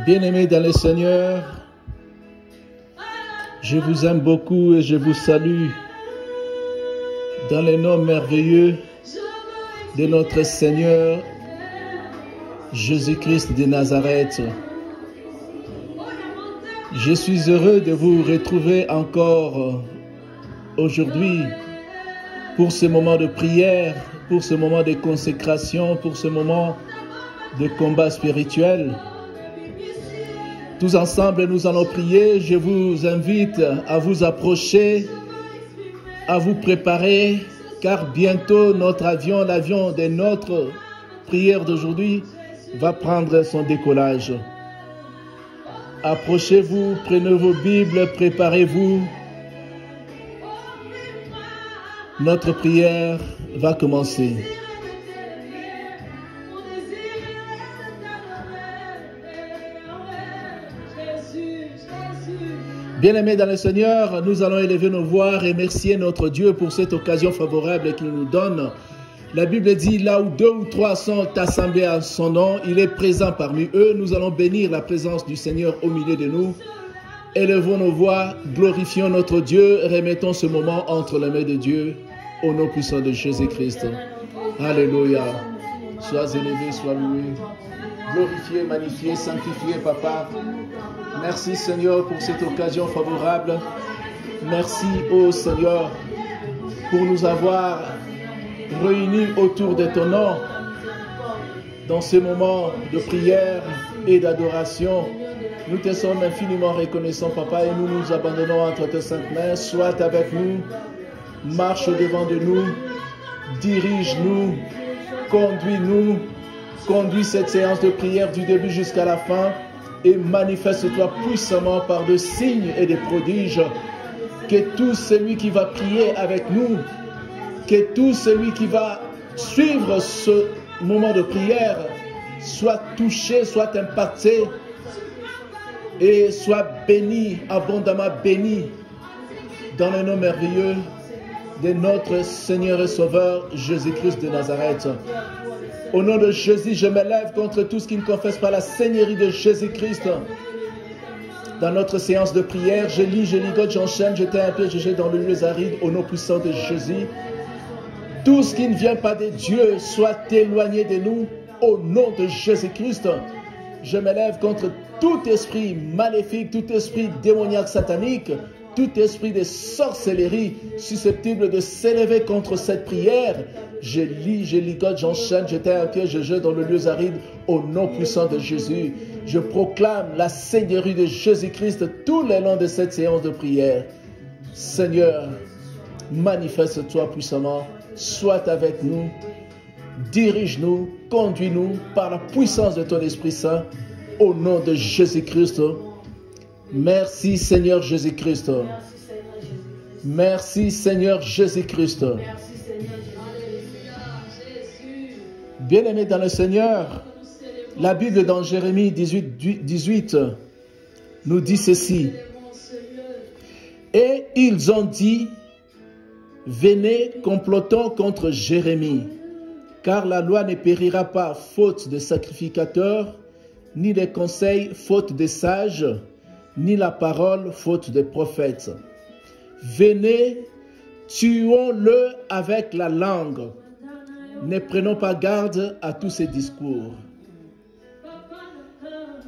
Bien-aimés dans le Seigneur, je vous aime beaucoup et je vous salue dans le nom merveilleux de notre Seigneur Jésus-Christ de Nazareth. Je suis heureux de vous retrouver encore aujourd'hui pour ce moment de prière, pour ce moment de consécration, pour ce moment de combat spirituel. Tous ensemble, nous allons prier. Je vous invite à vous approcher, à vous préparer, car bientôt notre avion, l'avion de notre prière d'aujourd'hui, va prendre son décollage. Approchez-vous, prenez vos Bibles, préparez-vous. Notre prière va commencer. Bien-aimés dans le Seigneur, nous allons élever nos voix, remercier notre Dieu pour cette occasion favorable qu'il nous donne. La Bible dit, là où 2 ou 3 sont assemblés à son nom, il est présent parmi eux. Nous allons bénir la présence du Seigneur au milieu de nous. Élevons nos voix, glorifions notre Dieu, remettons ce moment entre les mains de Dieu, au nom puissant de Jésus-Christ. Alléluia. Sois élevé, sois loué. Glorifié, magnifié, sanctifié, Papa. Merci, Seigneur, pour cette occasion favorable. Merci, ô Seigneur, pour nous avoir réunis autour de ton nom dans ce moment de prière et d'adoration. Nous te sommes infiniment reconnaissants, Papa, et nous nous abandonnons entre tes saintes mains. Sois avec nous, marche au-devant de nous, dirige-nous, conduis-nous, conduis cette séance de prière du début jusqu'à la fin et manifeste-toi puissamment par des signes et des prodiges. Que tout celui qui va prier avec nous, que tout celui qui va suivre ce moment de prière soit touché, soit impacté et soit béni, abondamment béni dans le nom merveilleux de notre Seigneur et Sauveur Jésus-Christ de Nazareth. Au nom de Jésus, je m'élève contre tout ce qui ne confesse pas la Seigneurie de Jésus-Christ. Dans notre séance de prière, je ligote, j'enchaîne, je t'implore, je jette dans le lieu aride au nom puissant de Jésus. Tout ce qui ne vient pas de Dieu soit éloigné de nous au nom de Jésus-Christ. Je m'élève contre tout esprit maléfique, tout esprit démoniaque satanique, tout esprit de sorcellerie susceptible de s'élever contre cette prière. Je ligote, j'enchaîne, je t'implore, je jette dans le lieu aride au nom puissant de Jésus. Je proclame la Seigneurie de Jésus-Christ tout le long de cette séance de prière. Seigneur, manifeste-toi puissamment, sois avec nous, dirige-nous, conduis-nous par la puissance de ton Esprit Saint, au nom de Jésus-Christ. Merci Seigneur Jésus-Christ. Merci Seigneur Jésus-Christ. Bien-aimés dans le Seigneur, la Bible dans Jérémie 18 nous dit ceci. Et ils ont dit, venez, complotons contre Jérémie, car la loi ne périra pas faute de sacrificateurs, ni les conseils faute des sages, ni la parole faute des prophètes. Venez, tuons-le avec la langue. Ne prenons pas garde à tous ces discours.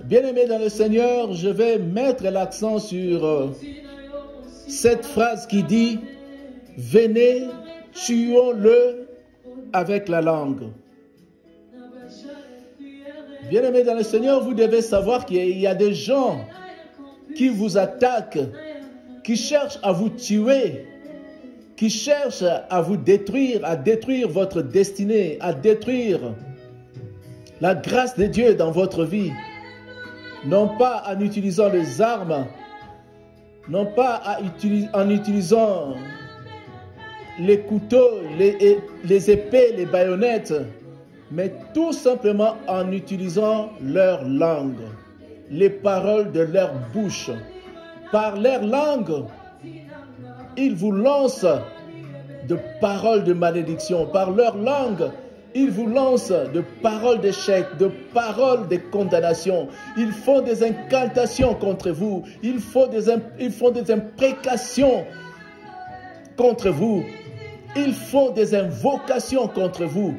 Bien-aimés dans le Seigneur, je vais mettre l'accent sur cette phrase qui dit « Venez, tuons-le avec la langue ». Bien-aimés dans le Seigneur, vous devez savoir qu'il y a des gens qui vous attaquent, qui cherchent à vous tuer, qui cherchent à vous détruire, à détruire votre destinée, à détruire la grâce de Dieu dans votre vie. Non pas en utilisant les armes, non pas en utilisant les couteaux, les épées, les baïonnettes, mais tout simplement en utilisant leur langue, les paroles de leur bouche. Par leur langue, ils vous lancent de paroles de malédiction. Par leur langue, Ils vous lancent de paroles d'échec, de paroles de condamnation. Ils font des incantations contre vous. Ils font des imprécations contre vous. Ils font des invocations contre vous.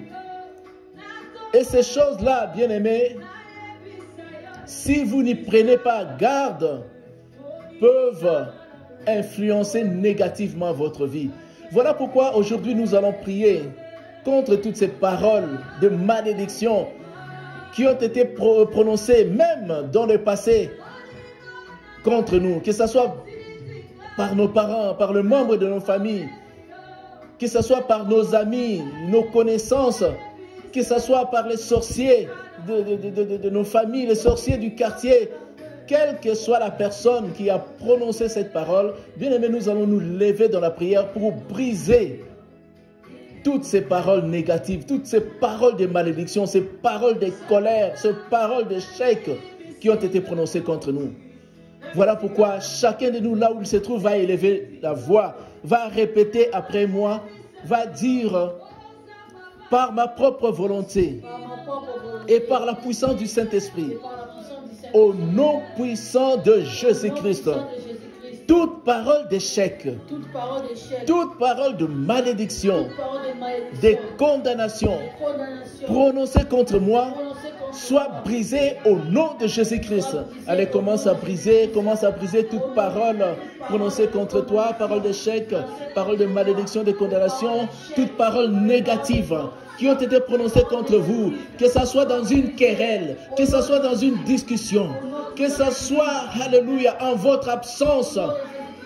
Et ces choses-là, bien-aimés, si vous n'y prenez pas garde, peuvent influencer négativement votre vie. Voilà pourquoi aujourd'hui nous allons prier contre toutes ces paroles de malédiction qui ont été prononcées même dans le passé contre nous, que ce soit par nos parents, par les membres de nos familles, que ce soit par nos amis, nos connaissances, que ce soit par les sorciers de nos familles, les sorciers du quartier, quelle que soit la personne qui a prononcé cette parole, bien aimé, nous allons nous lever dans la prière pour briser toutes ces paroles négatives, toutes ces paroles de malédiction, ces paroles de colère, ces paroles d'échec qui ont été prononcées contre nous. Voilà pourquoi chacun de nous, là où il se trouve, va élever la voix, va répéter après moi, va dire par ma propre volonté et par la puissance du Saint-Esprit, au nom puissant de Jésus-Christ, toute parole d'échec, toute parole de malédiction, de condamnation prononcée contre moi, soit brisée au nom de Jésus-Christ. Allez, commence à briser toute parole prononcée contre toi, parole d'échec, parole de malédiction, de condamnation, toute parole négative qui ont été prononcées contre vous, que ce soit dans une querelle, que ce soit dans une discussion, que ce soit, alléluia, en votre absence,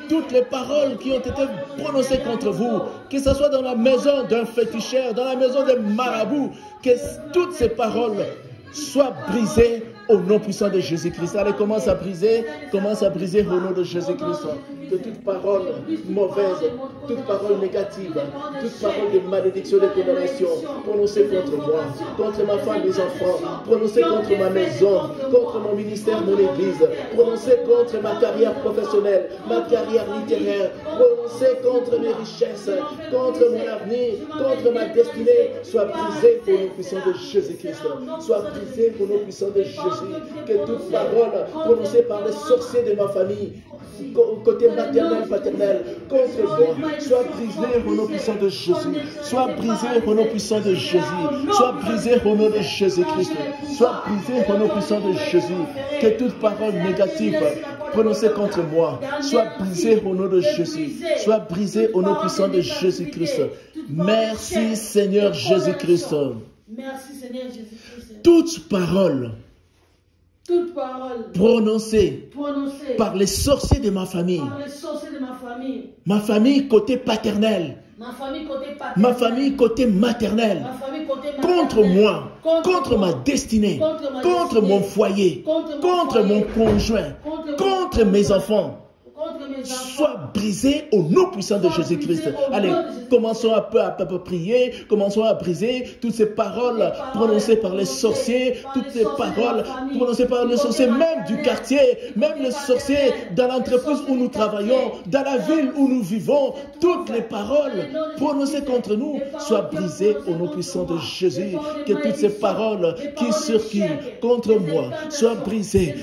toutes les paroles qui ont été prononcées contre vous, que ce soit dans la maison d'un féticheur, dans la maison d'un marabout, que toutes ces paroles soient brisées au nom puissant de Jésus-Christ. Allez, commence à briser au nom de Jésus-Christ. Que toute parole mauvaise, toute parole négative, toute parole de malédiction, de condamnation, prononcée contre moi, contre ma femme, mes enfants, prononcée contre ma maison, contre mon ministère, mon église, prononcée contre ma carrière professionnelle, ma carrière littéraire, prononcée contre mes richesses, contre mon avenir, contre ma destinée, soit brisée au nom puissant de Jésus-Christ. Soit brisée au nom puissant de Jésus. Que toute parole prononcée par les sorciers de ma famille, côté maternel, paternel, contre moi, soit brisée au nom puissant de Jésus. Soit brisée au nom puissant de Jésus. Soit brisée au nom de Jésus-Christ. Soit brisée au nom puissant de Jésus. Que toute parole négative prononcée contre moi soit brisée au nom de Jésus. Soit brisée au nom puissant de Jésus-Christ. Merci Seigneur Jésus-Christ. Merci Seigneur Jésus-Christ. Toute parole prononcée par les sorciers de ma famille, ma famille côté paternel, ma famille côté maternel, contre moi, contre ma destinée, contre mon foyer, contre mon conjoint, contre mes enfants, soit brisé au nom puissant de Jésus-Christ. Allez, commençons un peu à prier, commençons à briser toutes ces paroles prononcées par les sorciers, toutes ces paroles prononcées par les sorciers, même du quartier, même les sorciers dans l'entreprise où nous travaillons, dans la ville où nous vivons, toutes les paroles prononcées contre nous soient brisées au nom puissant de Jésus. Que toutes ces paroles qui circulent contre moi soient brisées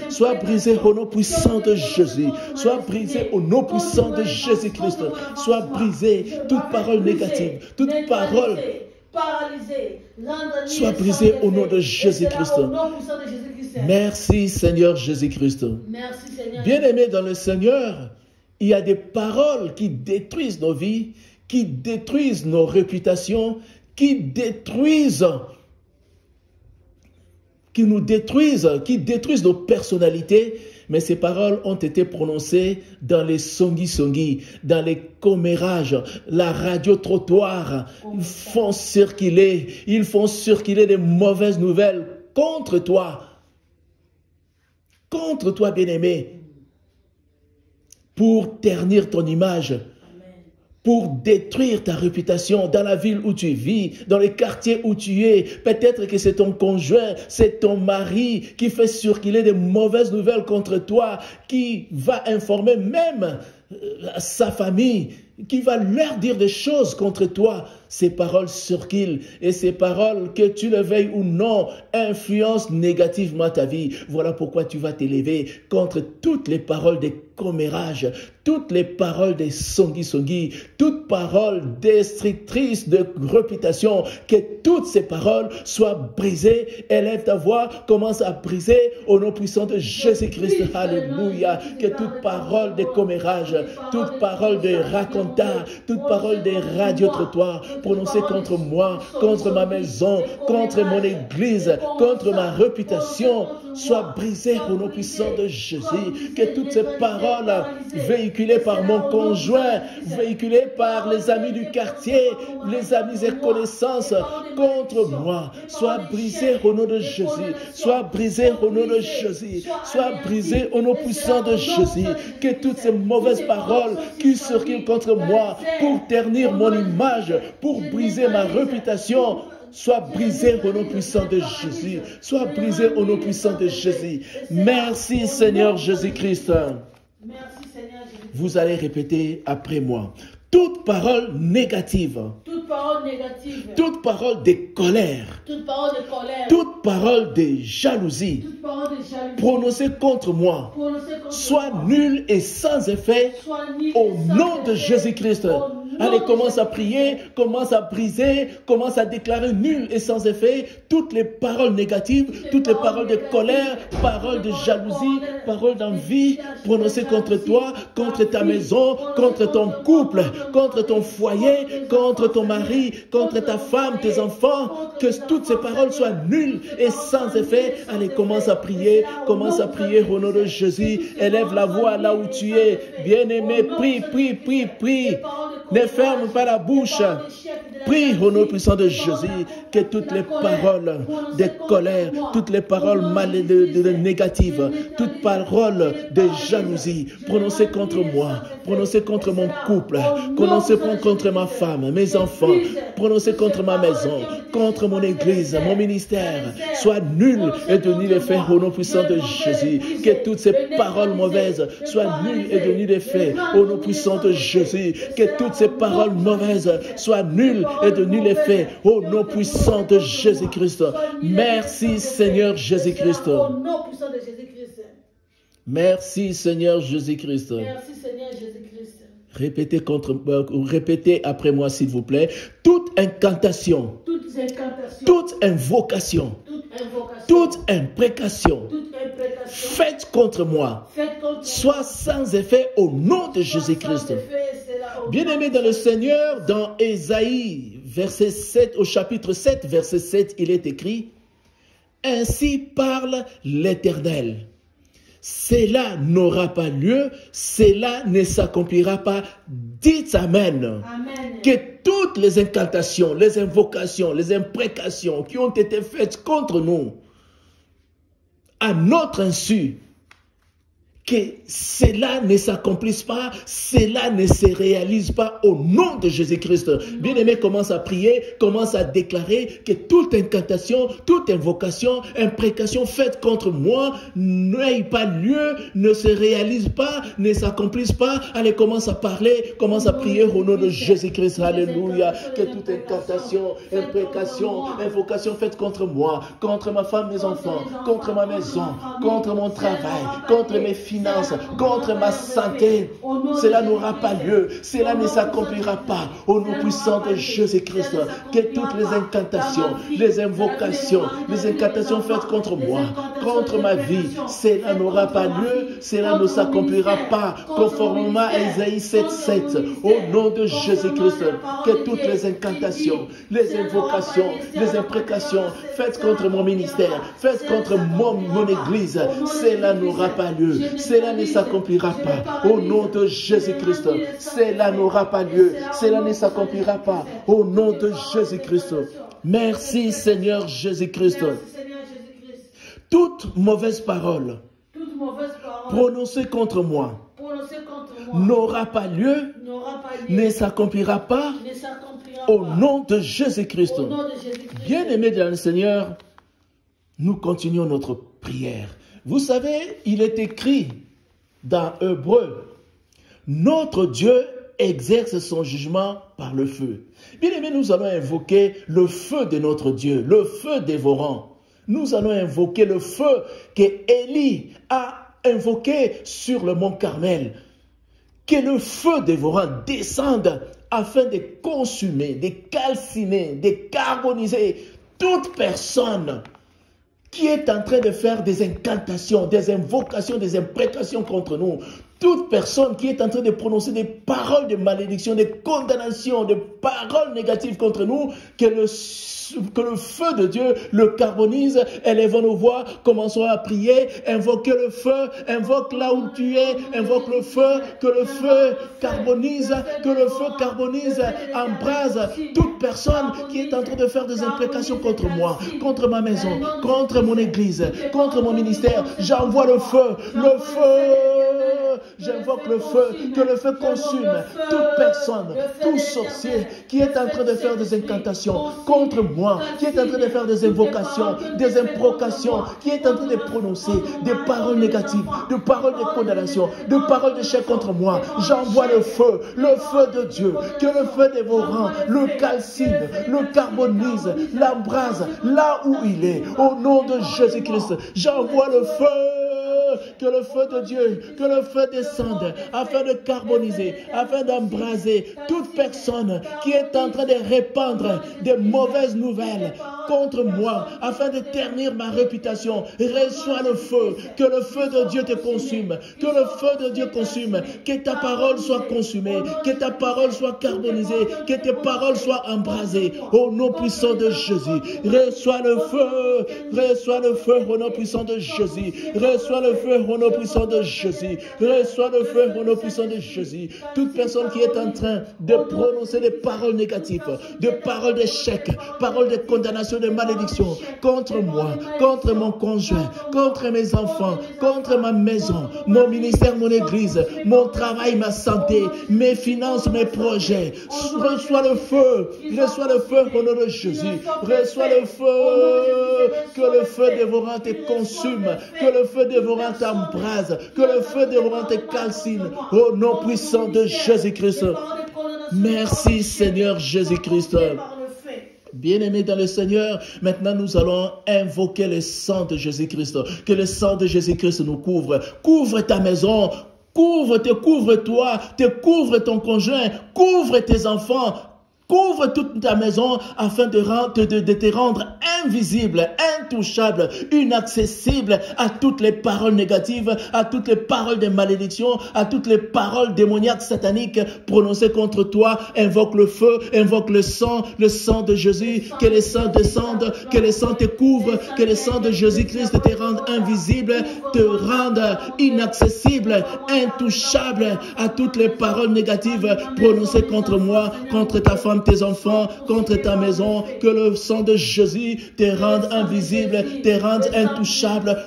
au nom puissant de Jésus, soient brisées au nom puissant de Jésus-Christ, soit brisée toute parole négative, toute parole soit brisée au nom de Jésus-Christ. Merci Seigneur Jésus-Christ. Bien-aimés dans le Seigneur, il y a des paroles qui détruisent nos vies, qui détruisent nos réputations, qui nous détruisent, qui détruisent nos personnalités. Mais ces paroles ont été prononcées dans les songi-songi, dans les commérages, la radio-trottoir. Ils font circuler des mauvaises nouvelles contre toi, bien-aimé, pour ternir ton image, pour détruire ta réputation dans la ville où tu vis, dans les quartiers où tu es. Peut-être que c'est ton conjoint, c'est ton mari qui fait circuler des mauvaises nouvelles contre toi, qui va informer même sa famille, qui va leur dire des choses contre toi. ces paroles circulent et ces paroles, que tu le veuilles ou non, influencent négativement ta vie. Voilà pourquoi tu vas t'élever contre toutes les paroles des commérages, toutes les paroles des songi-songi, toutes paroles destructrices de réputation, que toutes ces paroles soient brisées. Élève ta voix, commence à briser au nom puissant de Jésus-Christ. Alléluia. Que toute parole de commérage, toute parole de racontage, toute parole de radio-trottoir prononcée contre moi, contre ma maison, contre mon église, contre ma réputation, soit brisée au nom puissant de Jésus. Que toutes ces paroles véhiculées par mon conjoint, véhiculées par les amis du quartier, les amis et connaissances contre moi, soient brisées au nom de Jésus, soient brisées au nom de Jésus, soient brisées au nom puissant de Jésus. Que toutes ces mauvaises paroles qui circulent contre moi pour ternir mon image, pour briser ma réputation, soit brisé au nom puissant de Jésus. Soit brisé au nom puissant de Jésus. Merci Seigneur Jésus-Christ. Vous allez répéter après moi. Toute parole négative. Toute parole négative. Toute parole de colère. Toute parole de colère. Toute parole de jalousie. Toute parole de jalousie. Prononcée contre moi. Soit nulle et sans effet au nom de Jésus-Christ. Allez, commence à prier, commence à briser, commence à déclarer nul et sans effet toutes les paroles négatives, toutes les paroles de colère, paroles de jalousie, paroles d'envie prononcées contre toi, contre ta maison, contre ton couple, contre ton foyer, contre ton mari, contre ta femme, tes enfants. Que toutes ces paroles soient nulles et sans effet. Allez, commence à prier au nom de Jésus. Élève la voix là où tu es. Bien-aimé, prie, prie, prie, prie. Ne ferme pas la bouche. Prie au nom puissant de Jésus que toutes les paroles de colère, toutes les paroles négatives, toutes paroles de jalousie prononcées contre moi, prononcées contre mon couple, prononcées contre ma femme, mes enfants, prononcées contre ma maison, contre mon église, mon ministère, soient nulles et de nul effet au nom puissant de Jésus. Que toutes ces paroles mauvaises soient nulles et de nul effet au nom puissant de Jésus. Que toutes ces paroles mauvaises soient nulles et de nul effet au nom puissant de Jésus-Christ. Merci Seigneur Jésus-Christ. Merci Seigneur Jésus-Christ. Merci Seigneur Jésus-Christ. Répétez après moi s'il vous plaît. Toute incantation, toute invocation, toute imprécation faite contre moi, soit sans effet au nom de Jésus-Christ. Bien-aimé dans le Seigneur, dans Ésaïe, verset 7, au chapitre 7, verset 7, il est écrit « Ainsi parle l'Éternel. Cela n'aura pas lieu, cela ne s'accomplira pas. Dites Amen. Amen. Que toutes les incantations, les invocations, les imprécations qui ont été faites contre nous, à notre insu, que cela ne s'accomplisse pas, cela ne se réalise pas au nom de Jésus-Christ. Bien-aimé, commence à prier, commence à déclarer que toute incantation, toute invocation, imprécation faite contre moi n'ait pas lieu, ne se réalise pas, ne s'accomplisse pas. Allez, commence à parler, commence à prier au nom de Jésus-Christ. Alléluia. Que toute incantation, imprécation, invocation faite contre moi, contre ma femme, mes enfants, contre ma maison, contre mon travail, contre mes finances, contre ma santé, cela n'aura pas lieu, cela ne s'accomplira pas au nom puissant de Jésus-Christ. Que toutes les incantations, les invocations, les incantations faites contre moi, contre ma vie, cela n'aura pas lieu, cela ne s'accomplira pas conformément à Ésaïe 7:7. Au nom de Jésus-Christ, que toutes les incantations, les invocations, les imprécations faites contre mon ministère, faites contre mon église, cela n'aura pas lieu. Cela ne s'accomplira pas au nom de Jésus-Christ. Cela n'aura pas lieu. Cela ne s'accomplira pas au nom de Jésus-Christ. Merci Seigneur Jésus-Christ. Toute mauvaise parole prononcée contre moi n'aura pas lieu, ne s'accomplira pas au nom de Jésus-Christ. Bien-aimés dans le Seigneur, nous continuons notre prière. Vous savez, il est écrit dans Hébreu, notre Dieu exerce son jugement par le feu. Bien aimé, nous allons invoquer le feu de notre Dieu, le feu dévorant. Nous allons invoquer le feu que Élie a invoqué sur le mont Carmel. Que le feu dévorant descende afin de consumer, de calciner, de carboniser toute personne qui est en train de faire des incantations, des invocations, des imprécations contre nous. Toute personne qui est en train de prononcer des paroles de malédiction, des condamnations, des paroles négatives contre nous, que le feu de Dieu le carbonise. Élevons nos voix, commençons à prier, invoquer le feu, invoque là où tu es, invoque le feu, que le feu carbonise, embrase toute personne qui est en train de faire des imprécations contre moi, contre ma maison, contre mon église, contre mon ministère. J'envoie le feu, j'invoque le feu, que le feu consume toute personne, tout sorcier qui est en train de faire des incantations contre moi, qui est en train de faire des invocations, des improcations, qui est en train de prononcer des paroles négatives, des paroles de condamnation, des paroles d'échec contre moi. J'envoie le feu de Dieu, que le feu dévorant le calcine, le carbonise, l'embrase là où il est. Au nom de Jésus-Christ, j'envoie le feu. Que le feu de Dieu, que le feu descende afin de carboniser, afin d'embraser toute personne qui est en train de répandre des mauvaises nouvelles contre moi, afin de ternir ma réputation. Reçois le feu, que le feu de Dieu te consume, que le feu de Dieu consume, que ta parole soit consumée, que ta parole soit carbonisée, que tes paroles soient embrasées. Au nom puissant de Jésus, reçois le feu au nom puissant de Jésus, reçois le feu au nom puissant de Jésus. Reçois le feu au nom puissant de Jésus. Toute personne qui est en train de prononcer des paroles négatives, des paroles d'échec, paroles de condamnation, de malédiction contre moi, contre mon conjoint, contre mes enfants, contre ma maison, mon ministère, mon église, mon travail, ma santé, mes finances, mes projets. Reçois le feu au nom de Jésus. Reçois le feu, que le feu dévorant te consume, que le feu dévorant t'embrase, que le feu dévorant te calcine, au nom puissant de Jésus-Christ. Merci Seigneur Jésus-Christ. Bien-aimés dans le Seigneur, maintenant nous allons invoquer le sang de Jésus-Christ. Que le sang de Jésus-Christ nous couvre. Couvre ta maison, couvre-toi, te couvre ton conjoint, couvre tes enfants. Couvre toute ta maison afin de te rendre invisible, intouchable, inaccessible à toutes les paroles négatives, à toutes les paroles de malédiction, à toutes les paroles démoniaques sataniques prononcées contre toi. Invoque le feu, invoque le sang de Jésus, que le sang descende, que le sang te couvre, que le sang de Jésus-Christ te rende invisible, te rende inaccessible, intouchable à toutes les paroles négatives prononcées contre moi, contre ta femme, tes enfants, contre ta maison. Que le sang de Jésus te rende invisible, te rende intouchable.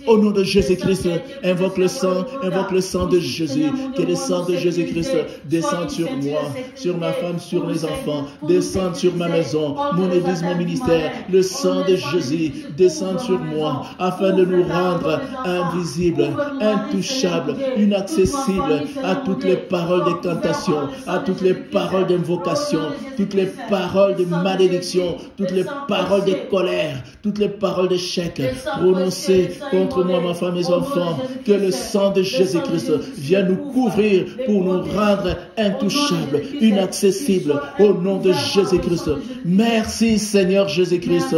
Au nom de Jésus-Christ, invoque le sang de Jésus. Que le sang de Jésus-Christ descende sur moi, sur ma femme, sur mes enfants, descende sur ma maison, mon église, mon ministère. Le sang de Jésus descende sur moi afin de nous rendre invisibles, intouchables, inaccessibles à toutes les paroles de tentation, à toutes les paroles d'invocation, toutes les paroles de malédiction, toutes les paroles de colère, toutes les paroles d'échec prononcées contre moi, ma femme, mes enfants. Que le sang de Jésus-Christ vienne nous couvrir pour nous rendre intouchables, inaccessibles au nom de Jésus-Christ. Merci Seigneur Jésus-Christ.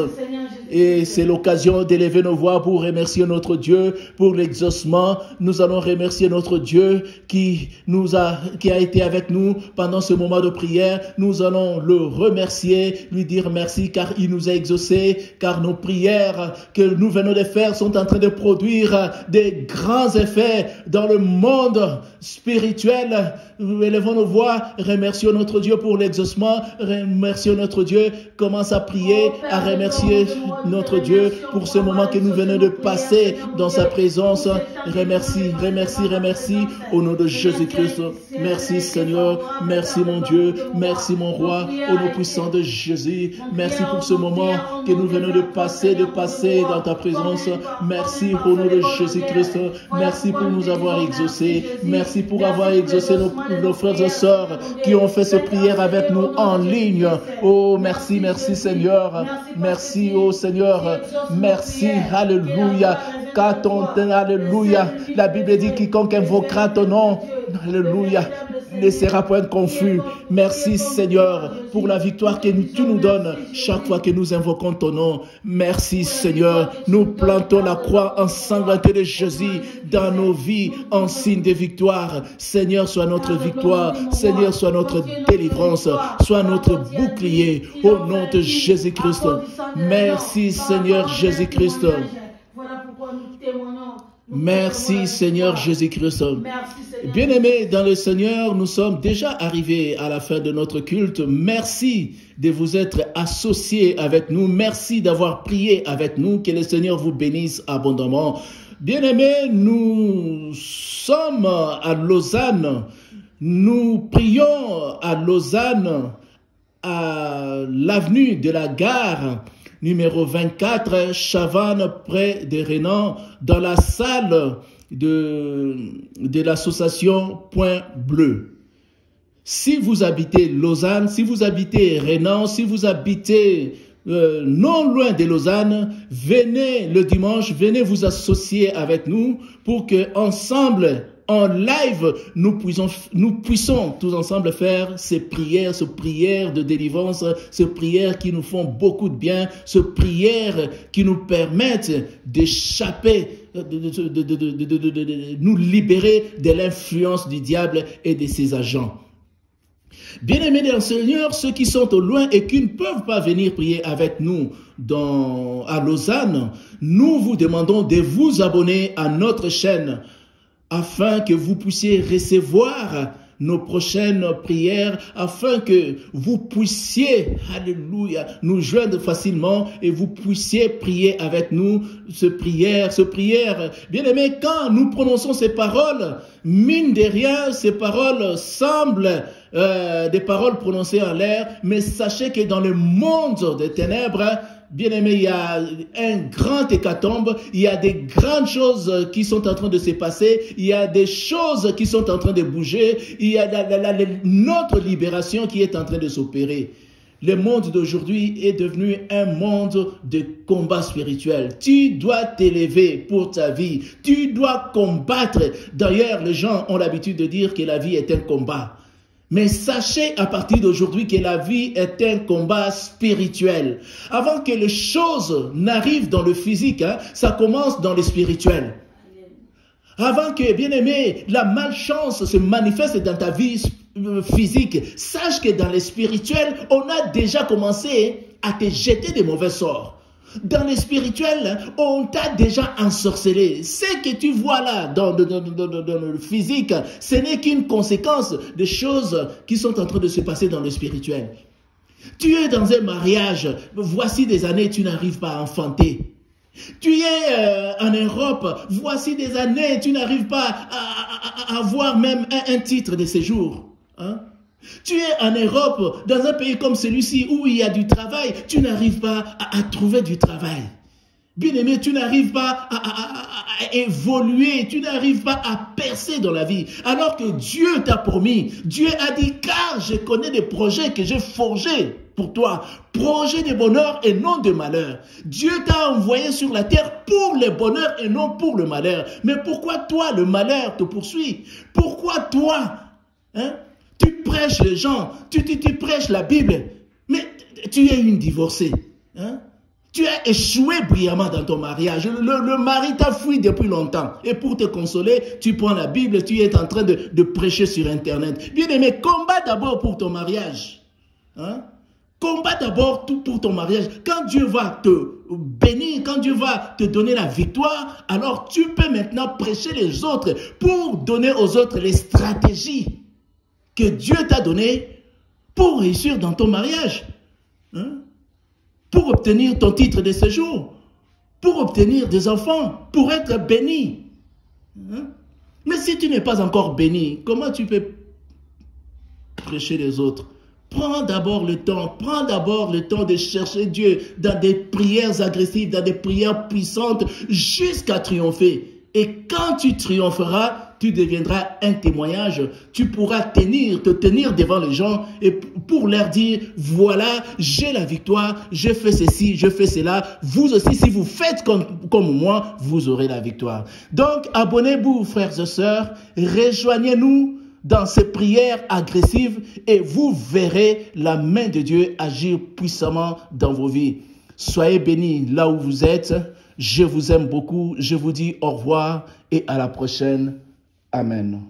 Et c'est l'occasion d'élever nos voix pour remercier notre Dieu pour l'exaucement. Nous allons remercier notre Dieu qui a été avec nous pendant ce moment de prière. Nous allons le remercier, lui dire merci car il nous a exaucés, car nos prières que nous venons de faire sont en train de produire des grands effets dans le monde spirituel. Nous élevons nos voix, remercions notre Dieu pour l'exaucement, remercions notre Dieu, commence à prier, à remercier notre Dieu, pour ce moment que nous venons de passer dans sa présence. Remercie, remercie, remercie au nom de Jésus-Christ. Merci Seigneur, merci mon Dieu, merci mon roi, au nom puissant de Jésus. Merci pour ce moment que nous venons de passer dans ta présence. Merci au nom de Jésus-Christ. Merci pour nous avoir exaucés. Merci pour avoir exaucé nos frères et sœurs qui ont fait cette prière avec nous en ligne. Oh, merci, merci Seigneur. Merci, oh Seigneur. Merci, alléluia. Alléluia. La Bible dit quiconque invoquera ton nom, alléluia, ne sera point confus. Merci Seigneur pour la victoire que tu nous donnes chaque fois que nous invoquons ton nom. Merci Seigneur. Nous plantons la croix ensanglantée de Jésus dans nos vies en signe de victoire. Seigneur, sois notre victoire. Seigneur, sois notre délivrance. Sois notre bouclier au nom de Jésus-Christ. Merci Seigneur Jésus-Christ. Voilà pourquoi nous témoignons. Merci Seigneur Jésus-Christ. Bien-aimés dans le Seigneur, nous sommes déjà arrivés à la fin de notre culte. Merci de vous être associés avec nous. Merci d'avoir prié avec nous. Que le Seigneur vous bénisse abondamment. Bien-aimés, nous sommes à Lausanne. Nous prions à Lausanne, à l'avenue de la Gare, numéro 24, Chavannes, près de Renan, dans la salle de l'association Point Bleu. Si vous habitez Lausanne, si vous habitez Renan, si vous habitez non loin de Lausanne, venez le dimanche, venez vous associer avec nous pour que ensemble, en live, nous puissions tous ensemble faire ces prières de délivrance, ces prières qui nous font beaucoup de bien, ces prières qui nous permettent d'échapper, de nous libérer de l'influence du diable et de ses agents. Bien-aimés dans le Seigneur, ceux qui sont au loin et qui ne peuvent pas venir prier avec nous à Lausanne, nous vous demandons de vous abonner à notre chaîne afin que vous puissiez recevoir nos prochaines prières, afin que vous puissiez, alléluia, nous joindre facilement et vous puissiez prier avec nous ce prière. Bien aimé, quand nous prononçons ces paroles, mine de rien, ces paroles semblent des paroles prononcées en l'air, mais sachez que dans le monde des ténèbres, bien aimé, il y a un grand hécatombe, il y a des grandes choses qui sont en train de se passer, il y a des choses qui sont en train de bouger, il y a notre libération qui est en train de s'opérer. Le monde d'aujourd'hui est devenu un monde de combat spirituel. Tu dois t'élever pour ta vie, tu dois combattre. D'ailleurs, les gens ont l'habitude de dire que la vie est un combat. Mais sachez à partir d'aujourd'hui que la vie est un combat spirituel. Avant que les choses n'arrivent dans le physique, ça commence dans le spirituel. Avant que, bien aimé, la malchance se manifeste dans ta vie physique, sache que dans le spirituel, on a déjà commencé à te jeter des mauvais sorts. Dans le spirituel, on t'a déjà ensorcelé. Ce que tu vois là dans le physique, ce n'est qu'une conséquence des choses qui sont en train de se passer dans le spirituel. Tu es dans un mariage, voici des années, tu n'arrives pas à enfanter. Tu es en Europe, voici des années, tu n'arrives pas à avoir même un titre de séjour. Tu es en Europe, dans un pays comme celui-ci où il y a du travail, tu n'arrives pas à trouver du travail. Bien aimé, tu n'arrives pas à évoluer, tu n'arrives pas à percer dans la vie. Alors que Dieu t'a promis, Dieu a dit, car je connais des projets que j'ai forgés pour toi, projets de bonheur et non de malheur. Dieu t'a envoyé sur la terre pour le bonheur et non pour le malheur. Mais pourquoi toi, le malheur te poursuit? Pourquoi toi, tu prêches les gens, tu prêches la Bible, mais tu es une divorcée. Tu as échoué brillamment dans ton mariage. Le mari t'a fui depuis longtemps. Et pour te consoler, tu prends la Bible, tu es en train de prêcher sur Internet. Bien aimé, combat d'abord pour ton mariage. Combat d'abord pour ton mariage. Quand Dieu va te bénir, quand Dieu va te donner la victoire, alors tu peux maintenant prêcher les autres pour donner aux autres les stratégies que Dieu t'a donné pour réussir dans ton mariage. pour obtenir ton titre de séjour, pour obtenir des enfants, pour être béni. Mais si tu n'es pas encore béni, comment tu peux prêcher les autres? Prends d'abord le temps de chercher Dieu dans des prières agressives, dans des prières puissantes, jusqu'à triompher. Et quand tu triompheras, tu deviendras un témoignage. Tu pourras te tenir devant les gens et pour leur dire, voilà, j'ai la victoire, j'ai fait ceci, je fais cela. Vous aussi, si vous faites comme moi, vous aurez la victoire. Donc, abonnez-vous, frères et sœurs, rejoignez-nous dans ces prières agressives et vous verrez la main de Dieu agir puissamment dans vos vies. Soyez bénis là où vous êtes. Je vous aime beaucoup. Je vous dis au revoir et à la prochaine. Amen.